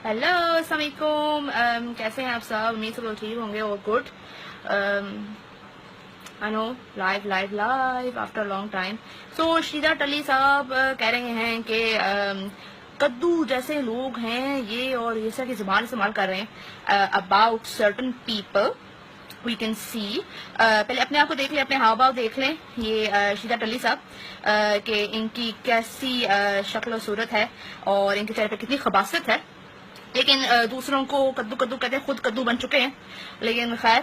Hello السلام علیکم. کیسے ہیں آپ سب؟ امید سے لوگ ٹھیک ہوں گے اور گڈ. آئی نو لائیو آفٹر لانگ ٹائم. سو شیدا ٹلی صاحب کہہ رہے ہیں کہ کدو جیسے لوگ ہیں یہ اور یہ سب کی زبان استعمال کر رہے ہیں about certain people. We can see پہلے اپنے آپ کو دیکھ لیں, اپنے ہاؤ بھاؤ دیکھ لیں. یہ شیدا ٹلی صاحب کہ ان کی کیسی شکل و صورت ہے اور ان کے چہرے پہ کتنی خباثت ہے, لیکن دوسروں کو کدو کدو کہتے ہیں, خود کدو بن چکے ہیں. لیکن خیر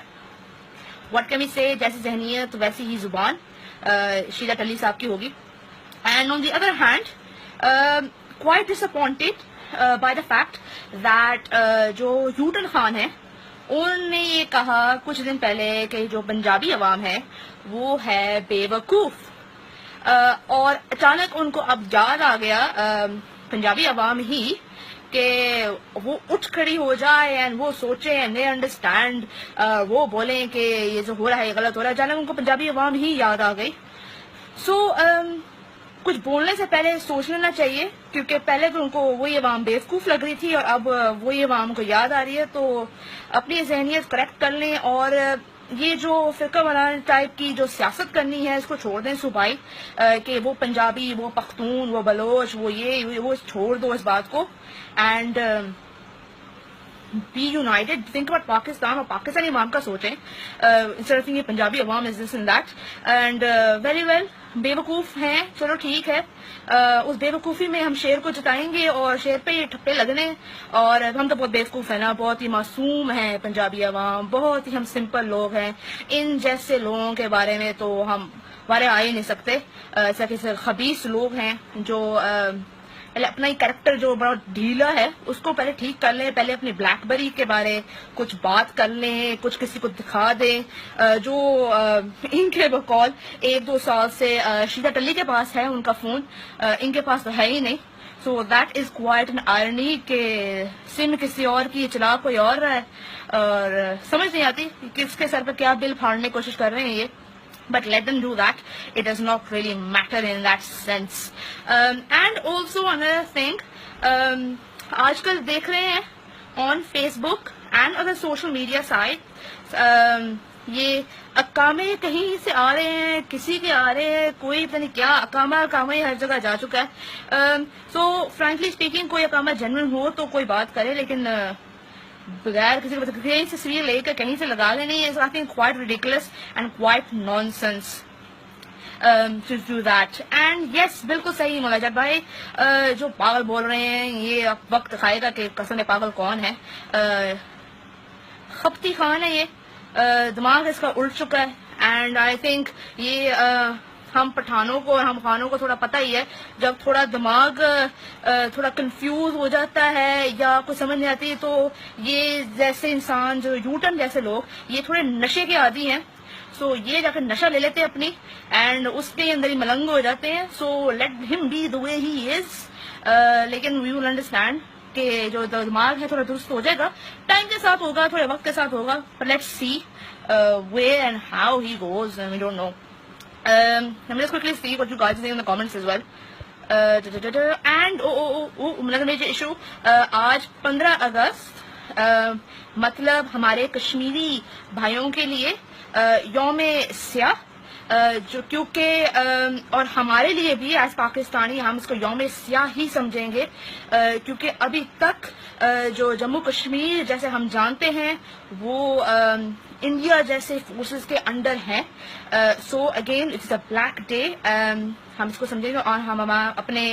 واٹ کین وی سے, جیسی ذہنیت ویسی ہی زبان شیدا ٹلی صاحب کی ہوگی. And on the other hand quite disappointed by the fact that جو یوٹن خان ہیں انہوں نے یہ کہا کچھ دن پہلے کہ جو پنجابی عوام ہے وہ ہے بے وقوف, اور اچانک ان کو اب یاد آ گیا پنجابی عوام ہی کہ وہ اٹھ کھڑی ہو جائے اینڈ وہ سوچیں اینڈ دے انڈرسٹینڈ, وہ بولیں کہ یہ جو ہو رہا ہے یہ غلط ہو رہا ہے. اچانک ان کو پنجابی عوام ہی یاد آ گئی. سو کچھ بولنے سے پہلے سوچ لینا چاہیے, کیونکہ پہلے تو ان کو وہی عوام بیوقوف لگ رہی تھی اور اب وہی عوام کو یاد آ رہی ہے. تو اپنی ذہنیت کریکٹ کر لیں اور یہ جو فرقہ وارانہ ٹائپ کی جو سیاست کرنی ہے اس کو چھوڑ دیں صوبائی, کہ وہ پنجابی, وہ پختون, وہ بلوچ, وہ چھوڑ دو اس بات کو. And be united, think about Pakistan اور پاکستانی عوام کا سوچیں انسٹیڈ آف تھنکنگ پنجابی عوام is this and that. And very well, بے وقوف ہیں, چلو ٹھیک ہے, اس بے وقوفی میں ہم شیر کو جتائیں گے اور شیر پہ یہ ٹھپے لگنے. اور ہم تو بہت بے وقوف ہیں نا, بہت ہی معصوم ہیں پنجابی عوام, بہت ہی ہم سمپل لوگ ہیں. ان جیسے لوگوں کے بارے میں تو ہم بارے آ ہی نہیں سکتے. ایسا کہ خبیث لوگ ہیں جو اپنا ہی کریکٹر جو بڑا ڈھیلا ہے اس کو پہلے ٹھیک کر لیں, پہلے اپنی بلیک بیری کے بارے کچھ بات کر لیں, کچھ کسی کو دکھا دیں. جو ان کے بقول 1-2 سال سے شیدا ٹلی کے پاس ہے ان کا فون, ان کے پاس تو ہے ہی نہیں. So that is quite an irony کہ سم کسی اور کی, چلا کوئی اور رہا ہے, اور سمجھ نہیں آتی کس کے سر پہ کیا بل پھاڑنے کی کوشش کر رہے ہیں یہ. But let them do that. It does not really matter in that sense. And also another thing, آج کل دیکھ رہے ہیں on Facebook and other social media sites, یہ اقامے کہیں سے آ رہے ہیں, کسی کے آ رہے ہیں, کوئی پتہ نہیں کیا اقامہ ہی ہر جگہ جا چکا ہے. So frankly speaking, کوئی اقامہ جنرل ہو تو کوئی بات کرے, لیکن بغیر کسی کو کہیں سے تصویر لے کر کہیں سے لگا لینی ہے. I think quite ridiculous and quite nonsense to do that. And yes, بالکل صحیح مولانا جب بھائی, جو پاگل بول رہے ہیں یہ وقت دکھائے گا کہ قسم پاگل کون ہے. خپتی خان ہے یہ, دماغ اس کا الٹ چکا ہے. اینڈ آئی تھنک یہ ہم پٹھانوں کو اور ہم خانوں کو تھوڑا پتہ ہی ہے, جب تھوڑا دماغ تھوڑا کنفیوز ہو جاتا ہے یا کچھ سمجھ نہیں آتی تو یہ جیسے انسان جو یوٹن جیسے لوگ یہ تھوڑے نشے کے عادی ہیں. سو یہ جا کے نشہ لے لیتے ہیں اپنی, اینڈ اس کے اندر ہی ملنگ ہو جاتے ہیں. سو لیٹ ہم بی دا وے ہی از, لیکن وی ول انڈرسٹینڈ کہ جو دماغ ہے تھوڑا درست ہو جائے گا, ٹائم کے ساتھ ہوگا, تھوڑے وقت کے ساتھ ہوگا. Let's see way and how he goes, we don't know. Let me just quickly see what you guys are saying in the comments as well. And another major issue, آج 15 اگست مطلب ہمارے کشمیری بھائیوں کے لیے یوم سیاہ, جو کیونکہ اور ہمارے لیے بھی ایز پاکستانی ہم اس کو یوم سیاہ ہی سمجھیں گے, کیونکہ ابھی تک جو جموں کشمیر جیسے ہم جانتے ہیں وہ انڈیا جیسے فورسز کے انڈر ہیں. So again it's a black day, ہم اس کو سمجھیں گے اور ہم اپنے